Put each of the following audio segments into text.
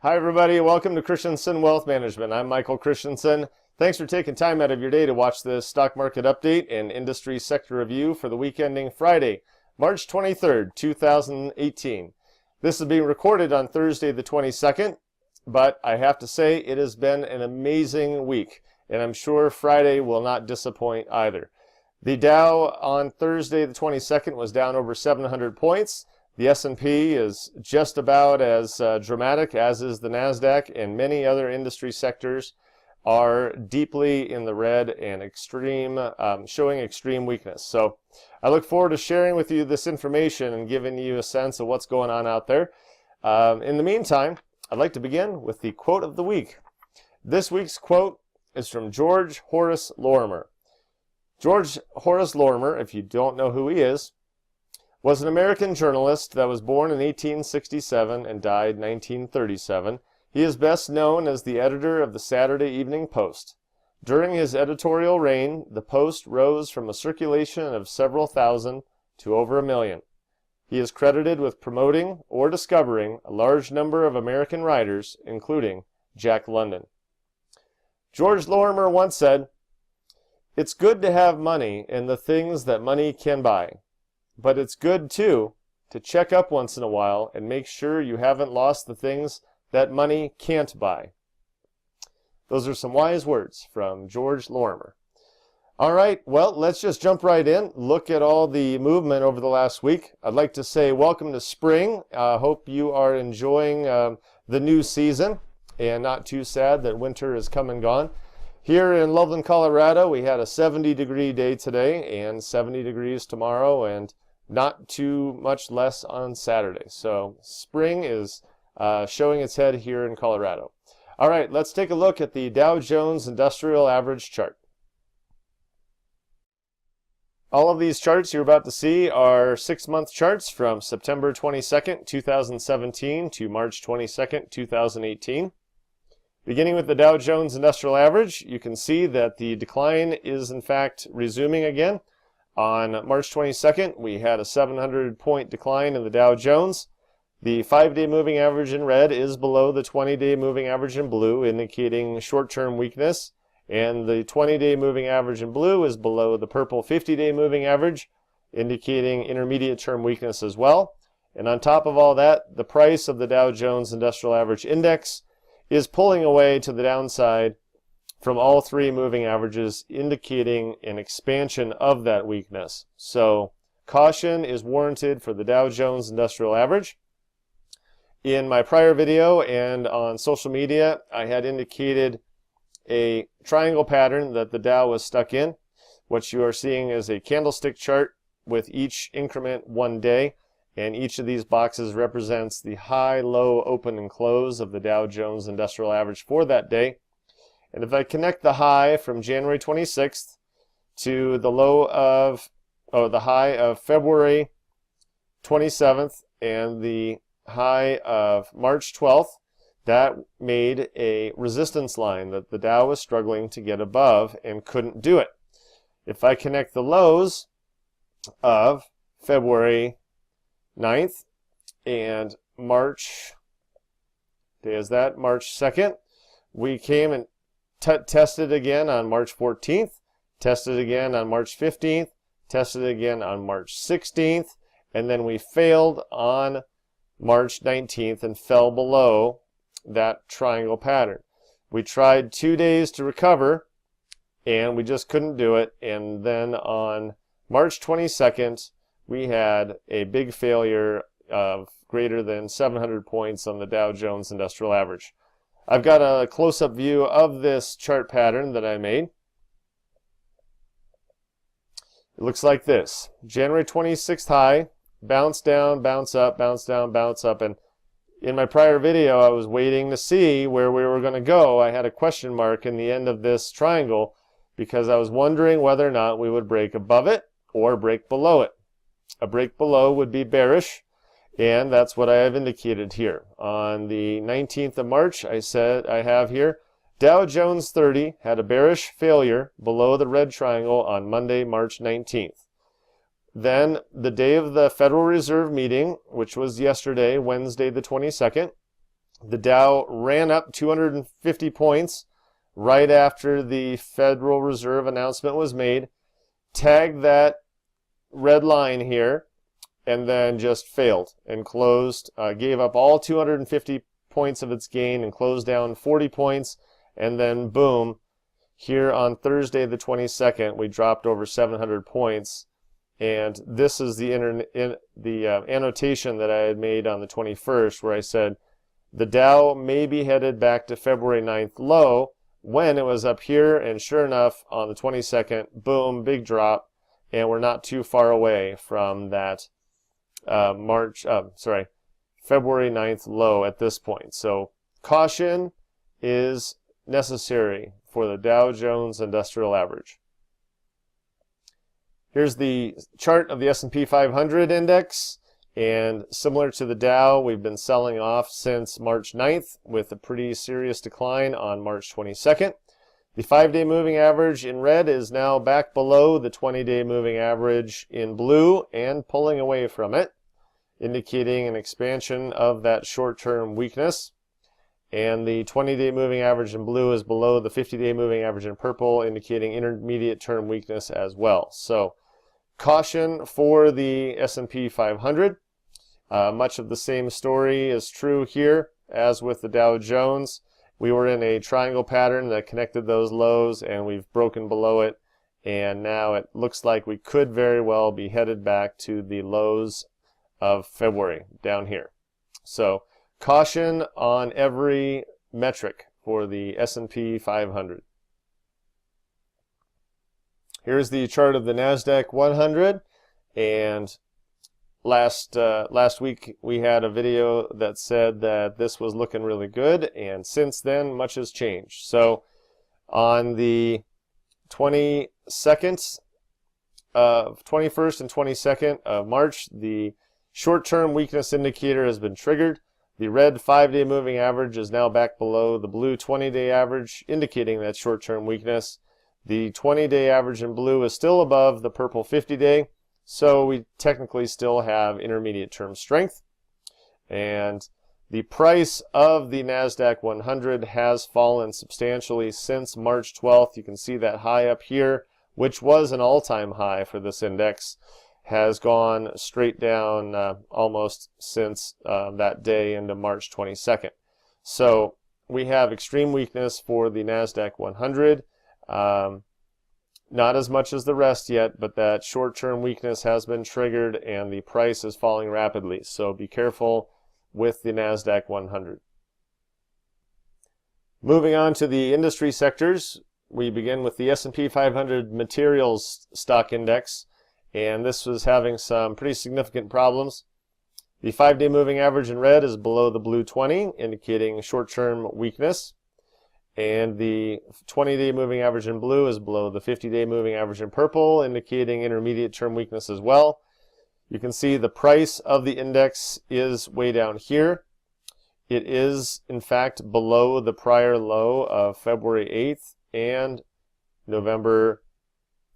Hi everybody, welcome to Christensen Wealth Management. I'm Michael Christensen. Thanks for taking time out of your day to watch this stock market update and industry sector review for the week ending Friday, March 23rd, 2018. This is being recorded on Thursday the 22nd, but I have to say it has been an amazing week, and I'm sure Friday will not disappoint either. The Dow on Thursday the 22nd was down over 700 points. The S&P is just about as dramatic as is the Nasdaq, and many other industry sectors are deeply in the red and showing extreme weakness. So I look forward to sharing with you this information and giving you a sense of what's going on out there. In the meantime, I'd like to begin with the quote of the week. This week's quote is from George Horace Lorimer. George Horace Lorimer, if you don't know who he is, was an American journalist that was born in 1867 and died 1937. He is best known as the editor of the Saturday Evening Post. During his editorial reign, the Post rose from a circulation of several thousand to over 1 million. He is credited with promoting or discovering a large number of American writers, including Jack London. George Lorimer once said, "It's good to have money and the things that money can buy. But it's good, too, to check up once in a while and make sure you haven't lost the things that money can't buy." Those are some wise words from George Lorimer. All right, well, let's just jump right in. Look at all the movement over the last week. I'd like to say welcome to spring. I hope you are enjoying the new season and not too sad that winter is come and gone. Here in Loveland, Colorado, we had a 70-degree day today and 70 degrees tomorrow, and not too much less on Saturday. So spring is showing its head here in Colorado. All right, let's take a look at the Dow Jones Industrial Average chart. All of these charts you're about to see are 6-month charts from September 22nd, 2017 to March 22nd, 2018. Beginning with the Dow Jones Industrial Average, you can see that the decline is in fact resuming again. On March 22nd, we had a 700-point decline in the Dow Jones. The 5-day moving average in red is below the 20-day moving average in blue, indicating short-term weakness. And the 20-day moving average in blue is below the purple 50-day moving average, indicating intermediate-term weakness as well. And on top of all that, the price of the Dow Jones Industrial Average Index is pulling away to the downside from all three moving averages, indicating an expansion of that weakness. So caution is warranted for the Dow Jones Industrial Average. In my prior video and on social media, I had indicated a triangle pattern that the Dow was stuck in. What you are seeing is a candlestick chart with each increment 1 day, and each of these boxes represents the high, low, open, and close of the Dow Jones Industrial Average for that day. And if I connect the high from January 26th to the high of February 27th and the high of March 12th, that made a resistance line that the Dow was struggling to get above and couldn't do it. If I connect the lows of February 9th and March 2nd, we came and tested again on March 14th, tested again on March 15th, tested again on March 16th, and then we failed on March 19th and fell below that triangle pattern. We tried 2 days to recover, and we just couldn't do it. And then on March 22nd, we had a big failure of greater than 700 points on the Dow Jones Industrial Average. I've got a close-up view of this chart pattern that I made. It looks like this. January 26th high, bounce down, bounce up, bounce down, bounce up. And in my prior video, I was waiting to see where we were going to go. I had a question mark in the end of this triangle because I was wondering whether or not we would break above it or break below it. A break below would be bearish, and that's what I have indicated here. On the 19th of March, I have here, Dow Jones 30 had a bearish failure below the red triangle on Monday, March 19th. Then the day of the Federal Reserve meeting, which was yesterday, Wednesday the 22nd, The Dow ran up 250 points right after the Federal Reserve announcement was made, tagged that red line here, and then just failed and closed, gave up all 250 points of its gain and closed down 40 points, and then boom, here on Thursday the 22nd, we dropped over 700 points. And this is the annotation that I had made on the 21st, where I said the Dow may be headed back to February 9th low, when it was up here, and sure enough, on the 22nd, boom, big drop, and we're not too far away from that February 9th low at this point. So caution is necessary for the Dow Jones Industrial Average. Here's the chart of the S&P 500 index, and similar to the Dow, we've been selling off since March 9th with a pretty serious decline on March 22nd. The 5-day moving average in red is now back below the 20-day moving average in blue and pulling away from it, indicating an expansion of that short-term weakness. And the 20-day moving average in blue is below the 50-day moving average in purple, indicating intermediate-term weakness as well. So caution for the S&P 500. Much of the same story is true here as with the Dow Jones. We were in a triangle pattern that connected those lows, and we've broken below it, and now it looks like we could very well be headed back to the lows of February down here. So caution on every metric for the S&P 500. Here's the chart of the Nasdaq 100, and last week we had a video that said that this was looking really good, and since then much has changed. So on the 21st and 22nd of March, the short-term weakness indicator has been triggered. The red 5-day moving average is now back below the blue 20-day average, indicating that short-term weakness. The 20-day average in blue is still above the purple 50-day, so we technically still have intermediate-term strength. And the price of the Nasdaq 100 has fallen substantially since March 12th. You can see that high up here, which was an all-time high for this index, has gone straight down almost since that day into March 22nd. So we have extreme weakness for the Nasdaq 100. Not as much as the rest yet, but that short-term weakness has been triggered and the price is falling rapidly. So be careful with the Nasdaq 100. Moving on to the industry sectors, we begin with the S&P 500 Materials Stock Index, and this was having some pretty significant problems. The 5-day moving average in red is below the blue 20, indicating short-term weakness. And the 20-day moving average in blue is below the 50-day moving average in purple, indicating intermediate-term weakness as well. You can see the price of the index is way down here. It is, in fact, below the prior low of February 8th and November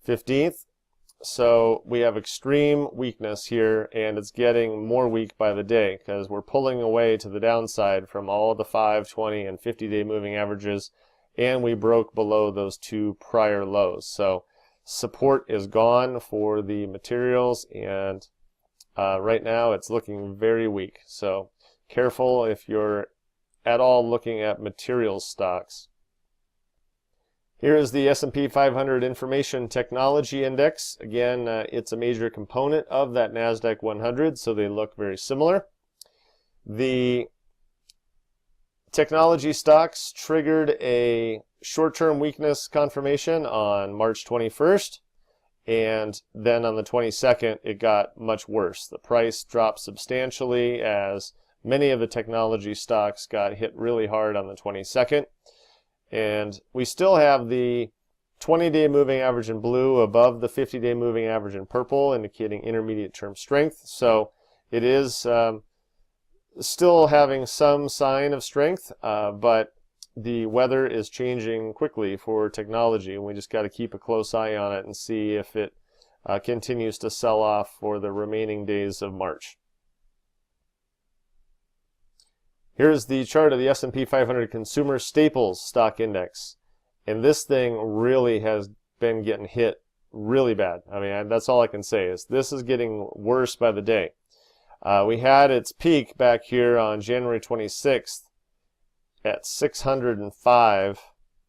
15th. So we have extreme weakness here, and it's getting more weak by the day because we're pulling away to the downside from all the 5, 20, and 50-day moving averages, and we broke below those two prior lows. So support is gone for the materials, and right now it's looking very weak. So careful if you're at all looking at materials stocks. Here is the S&P 500 Information Technology Index. Again, it's a major component of that Nasdaq 100, so they look very similar. The technology stocks triggered a short-term weakness confirmation on March 21st, and then on the 22nd, it got much worse. The price dropped substantially as many of the technology stocks got hit really hard on the 22nd. And we still have the 20-day moving average in blue above the 50-day moving average in purple, indicating intermediate-term strength. So it is still having some sign of strength, but the weather is changing quickly for technology, and we just got to keep a close eye on it and see if it continues to sell off for the remaining days of March. Here's the chart of the S&P 500 Consumer Staples Stock Index. And this thing really has been getting hit really bad. I mean, that's all I can say is this is getting worse by the day. We had its peak back here on January 26th at 605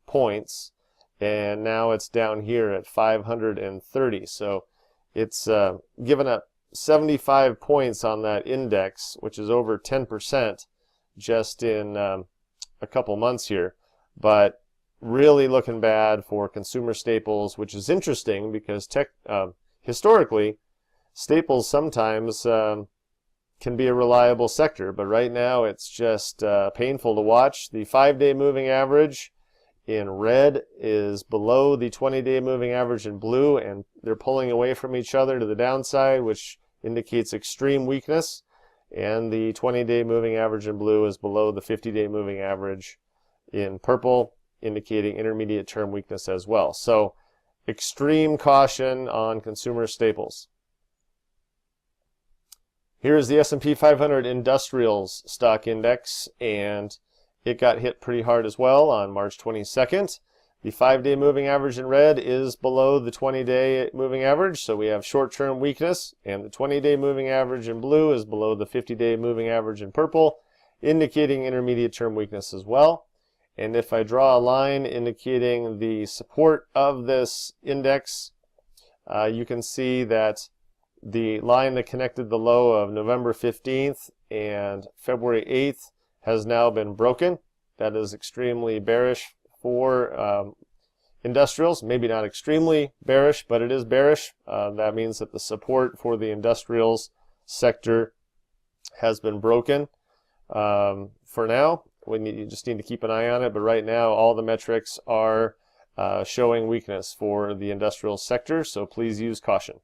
points, and now it's down here at 530. So it's given up 75 points on that index, which is over 10% just in a couple months here. But really looking bad for consumer staples, which is interesting because historically, staples sometimes can be a reliable sector, but right now it's just painful to watch. The 5-day moving average in red is below the 20-day moving average in blue, and they're pulling away from each other to the downside, which indicates extreme weakness. And the 20-day moving average in blue is below the 50-day moving average in purple, indicating intermediate term weakness as well. So extreme caution on consumer staples. Here's the S&P 500 Industrials Stock Index, and it got hit pretty hard as well on March 22nd. The 5-day moving average in red is below the 20-day moving average, so we have short-term weakness, and the 20-day moving average in blue is below the 50-day moving average in purple, indicating intermediate term weakness as well. And if I draw a line indicating the support of this index, you can see that the line that connected the low of November 15th and February 8th has now been broken. That is extremely bearish for industrials. Maybe not extremely bearish, but it is bearish. That means that the support for the industrials sector has been broken. For now, you just need to keep an eye on it, but right now all the metrics are showing weakness for the industrial sector, so please use caution.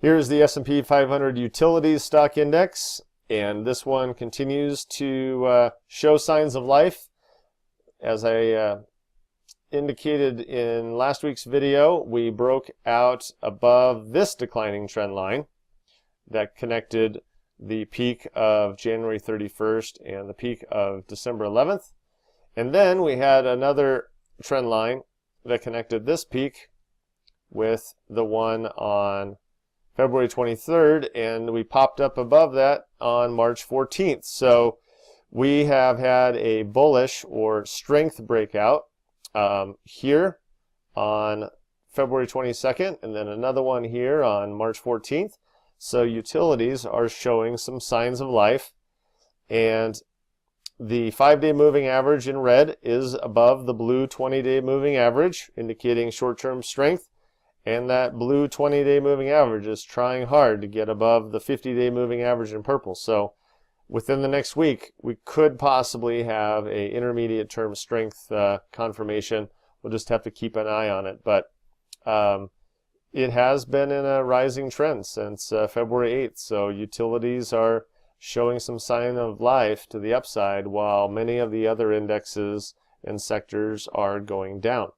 Here's the S&P 500 Utilities Stock Index, and this one continues to show signs of life. As I indicated in last week's video, we broke out above this declining trend line that connected the peak of January 31st and the peak of December 11th. And then we had another trend line that connected this peak with the one on February 23rd, and we popped up above that on March 14th. So we have had a bullish or strength breakout here on February 22nd, and then another one here on March 14th. So utilities are showing some signs of life, and the 5-day moving average in red is above the blue 20-day moving average, indicating short-term strength. And that blue 20-day moving average is trying hard to get above the 50-day moving average in purple. So within the next week, we could possibly have a intermediate term strength confirmation. We'll just have to keep an eye on it. But it has been in a rising trend since February 8th. So utilities are showing some sign of life to the upside, while many of the other indexes and sectors are going down.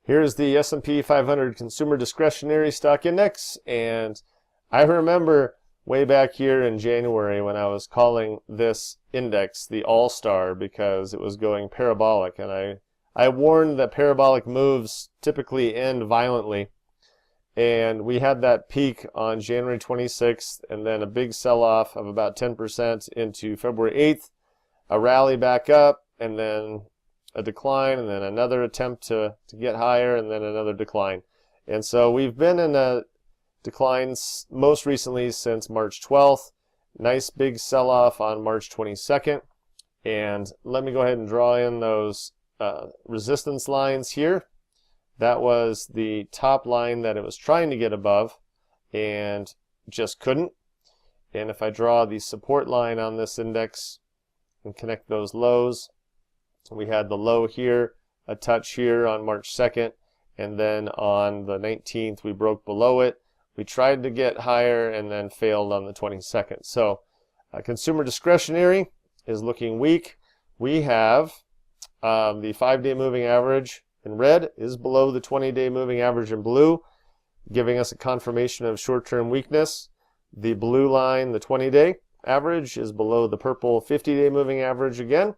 Here's the S&P 500 Consumer Discretionary Stock Index, and I remember way back here in January when I was calling this index the All-Star because it was going parabolic, and I warned that parabolic moves typically end violently, and we had that peak on January 26th and then a big sell-off of about 10% into February 8th, a rally back up, and then a decline, and then another attempt to get higher, and then another decline. And so we've been in a decline most recently since March 12th. Nice big sell-off on March 22nd. And let me go ahead and draw in those resistance lines here. That was the top line that it was trying to get above and just couldn't. And if I draw the support line on this index and connect those lows, we had the low here, a touch here on March 2nd, and then on the 19th we broke below it. We tried to get higher and then failed on the 22nd. So consumer discretionary is looking weak. We have the 5-day moving average in red is below the 20-day moving average in blue, giving us a confirmation of short-term weakness. The blue line, the 20-day average, is below the purple 50-day moving average again,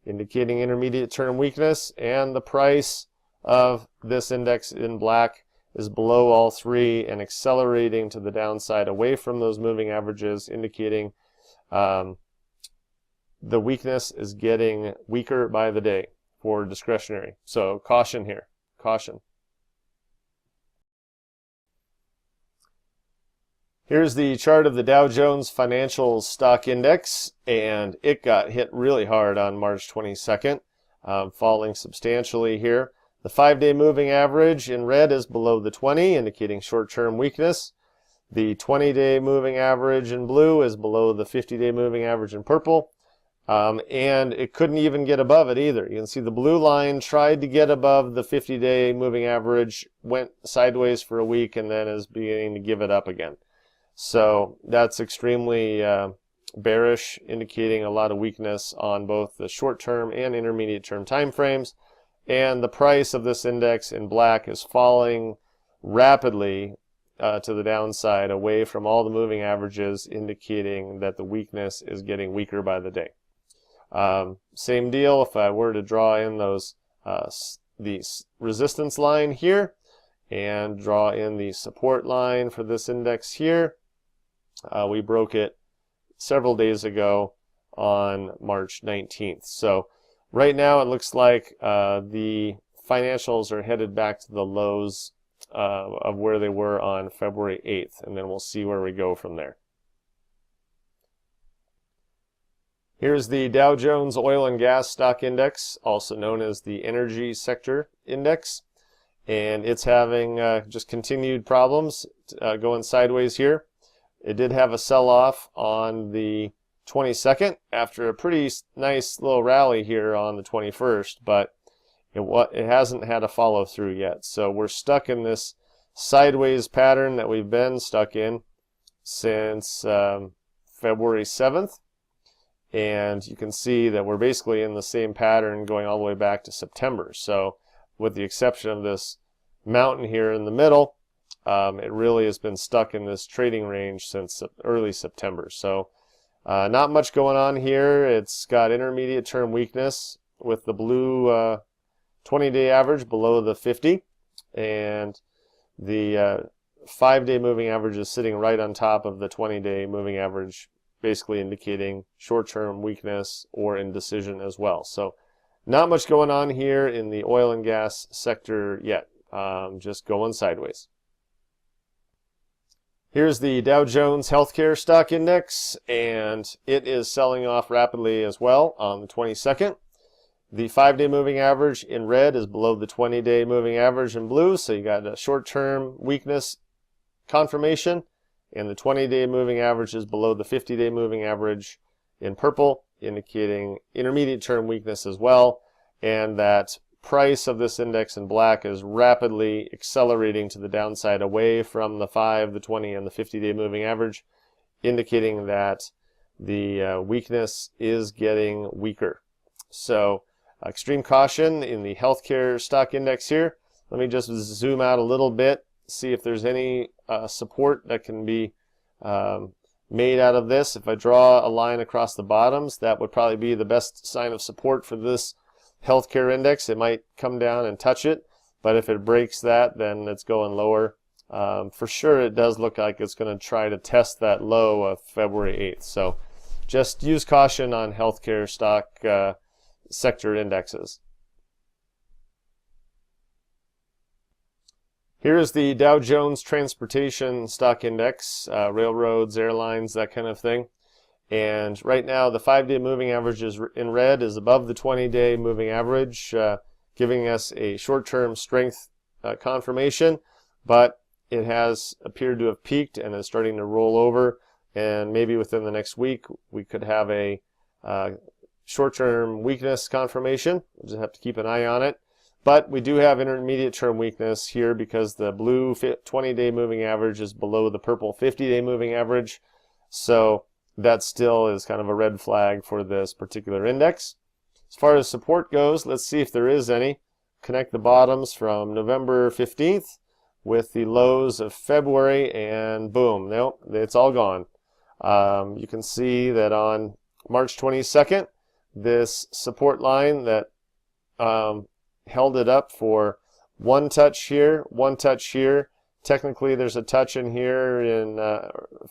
indicating intermediate term weakness, and the price of this index in black is below all three and accelerating to the downside away from those moving averages, indicating the weakness is getting weaker by the day for discretionary. So caution here, caution. Here's the chart of the Dow Jones Financial Stock Index, and it got hit really hard on March 22nd, falling substantially here. The 5-day moving average in red is below the 20, indicating short-term weakness. The 20-day moving average in blue is below the 50-day moving average in purple, and it couldn't even get above it either. You can see the blue line tried to get above the 50-day moving average, went sideways for a week, and then is beginning to give it up again. So that's extremely bearish, indicating a lot of weakness on both the short-term and intermediate-term time frames. And the price of this index in black is falling rapidly to the downside, away from all the moving averages, indicating that the weakness is getting weaker by the day. Same deal if I were to draw in those the resistance line here and draw in the support line for this index here. We broke it several days ago on March 19th. So right now it looks like the financials are headed back to the lows of where they were on February 8th, and then we'll see where we go from there. Here's the Dow Jones Oil and Gas Stock Index, also known as the Energy Sector Index, and it's having just continued problems going sideways here. It did have a sell-off on the 22nd after a pretty nice little rally here on the 21st, but it hasn't had a follow-through yet. So we're stuck in this sideways pattern that we've been stuck in since February 7th. And you can see that we're basically in the same pattern going all the way back to September. So with the exception of this mountain here in the middle, it really has been stuck in this trading range since early September. So not much going on here. It's got intermediate term weakness with the blue 20-day average below the 50, and the 5-day moving average is sitting right on top of the 20-day moving average, basically indicating short-term weakness or indecision as well. So not much going on here in the oil and gas sector yet, just going sideways. Here's the Dow Jones Healthcare Stock Index, and it is selling off rapidly as well on the 22nd. The 5-day moving average in red is below the 20-day moving average in blue, so you got a short-term weakness confirmation, and the 20-day moving average is below the 50-day moving average in purple, indicating intermediate term weakness as well, and that price of this index in black is rapidly accelerating to the downside away from the 5, the 20, and the 50-day moving average, indicating that the weakness is getting weaker. So extreme caution in the healthcare stock index here. Let me just zoom out a little bit, see if there's any support that can be made out of this. If I draw a line across the bottoms, that would probably be the best sign of support for this healthcare index. It might come down and touch it, but if it breaks that, then it's going lower. For sure, it does look like it's going to try to test that low of February 8th. So just use caution on healthcare stock sector indexes. Here is the Dow Jones Transportation Stock Index, railroads, airlines, that kind of thing. And right now, the 5-day moving average is in red is above the 20-day moving average, giving us a short-term strength confirmation, but it has appeared to have peaked and is starting to roll over, and maybe within the next week we could have a short-term weakness confirmation. We'll just have to keep an eye on it. But we do have intermediate term weakness here because the blue 20-day moving average is below the purple 50-day moving average. So that still is kind of a red flag for this particular index. As far as support goes, let's see if there is any. Connect the bottoms from November 15th. with the lows of February, and boom, nope, it's all gone. You can see that on March 22nd, this support line that held it up for one touch here, one touch here. Technically, there's a touch in here in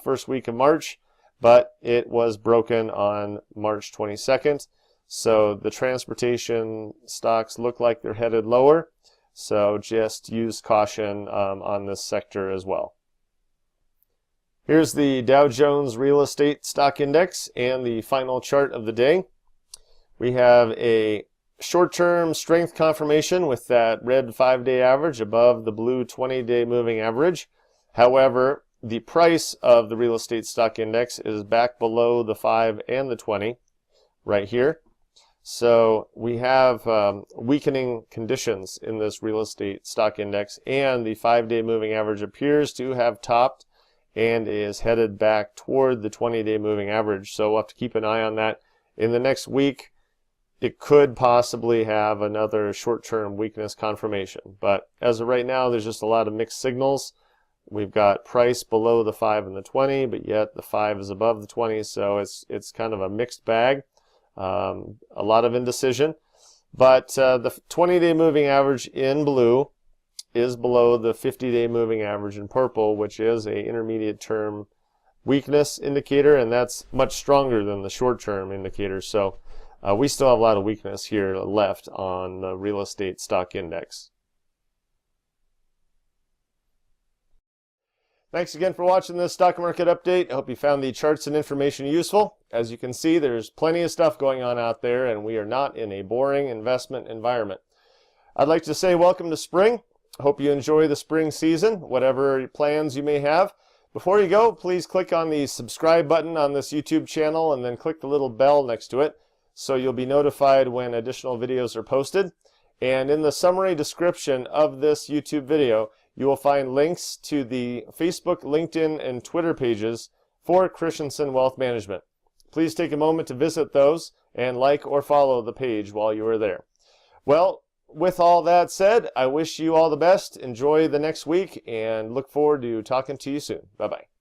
first week of March, but it was broken on March 22nd. So the transportation stocks look like they're headed lower. So just use caution on this sector as well. Here's the Dow Jones Real Estate Stock Index and the final chart of the day. We have a short-term strength confirmation with that red 5-day average above the blue 20-day moving average. However, the price of the real estate stock index is back below the 5 and the 20 right here. So we have weakening conditions in this real estate stock index, and the 5-day moving average appears to have topped and is headed back toward the 20-day moving average. So we'll have to keep an eye on that. In the next week, it could possibly have another short-term weakness confirmation. But as of right now, there's just a lot of mixed signals. We've got price below the 5 and the 20, but yet the 5 is above the 20, so it's kind of a mixed bag. A lot of indecision. But the 20-day moving average in blue is below the 50-day moving average in purple, which is a intermediate term weakness indicator, and that's much stronger than the short-term indicator. So we still have a lot of weakness here left on the real estate stock index. Thanks again for watching this stock market update. I hope you found the charts and information useful. As you can see, there's plenty of stuff going on out there, and we are not in a boring investment environment. I'd like to say welcome to spring. I hope you enjoy the spring season, whatever plans you may have. Before you go, please click on the subscribe button on this YouTube channel and then click the little bell next to it so you'll be notified when additional videos are posted. And in the summary description of this YouTube video, you will find links to the Facebook, LinkedIn, and Twitter pages for Christensen Wealth Management. Please take a moment to visit those and like or follow the page while you are there. Well, with all that said, I wish you all the best. Enjoy the next week and look forward to talking to you soon. Bye-bye.